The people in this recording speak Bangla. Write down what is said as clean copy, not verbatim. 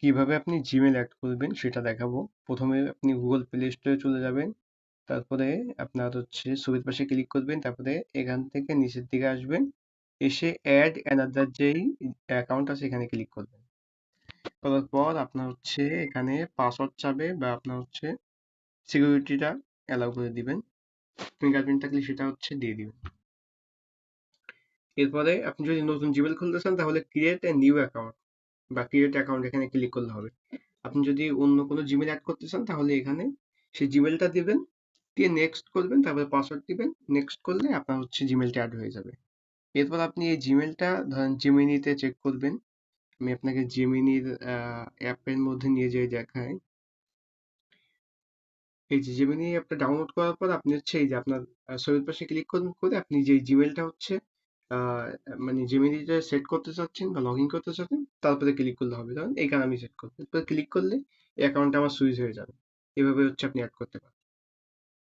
কিভাবে আপনি জিমেল অ্যাড করবেন সেটা দেখাবো। প্রথমে আপনি গুগল প্লে স্টোরে চলে যাবেন, তারপরে আপনার হচ্ছে ছবির পাশে ক্লিক করবেন, তারপরে এখান থেকে নিচের দিকে আসবেন, এসে অ্যাড অ্যানাদার যেই অ্যাকাউন্ট আছে এখানে ক্লিক করবেন। করার পর আপনার হচ্ছে এখানে পাসওয়ার্ড চাবে বা আপনার হচ্ছে সিকিউরিটিটা অ্যালাউ করে দিবেন, ফিঙ্গারপ্রিন্ট থাকলে সেটা হচ্ছে দিয়ে দিবেন। এরপরে আপনি যদি নতুন জিমেল খুলতে চান তাহলে ক্রিয়েট এ নিউ অ্যাকাউন্ট বা ক্রিয়েট অ্যাকাউন্ট এখানে ক্লিক করলে হবে। আপনি যদি অন্য কোনো জিমেল অ্যাড করতে চান তাহলে এখানে সেই জিমেলটা দিবেন, দিয়ে নেক্সট করবেন, তারপরে পাসওয়ার্ড দিবেন, নেক্সট করলে আপনার হচ্ছে জিমেলটা অ্যাড হয়ে যাবে। এরপর আপনি এই জিমেলটা ধরেন জেমিনিতে চেক করবেন। আমি আপনাকে জেমিনির অ্যাপের মধ্যে নিয়ে যেয়ে দেখাই। এই যে জেমিনি অ্যাপটা ডাউনলোড করার পর আপনি হচ্ছে এই যে আপনার ছবির পাশে ক্লিক করে আপনি যে জিমেলটা হচ্ছে আহ, মানে জেমিনিতে সেট করতে চাচ্ছেন বা লগ ইন করতে চাচ্ছেন তারপরে ক্লিক করলে হবে। ধরেন এইখানে আমি সেট করবো, এরপরে ক্লিক করলে এই অ্যাকাউন্টটা আমার সুইচ হয়ে যাবে। এভাবে হচ্ছে আপনি অ্যাড করতে পারেন।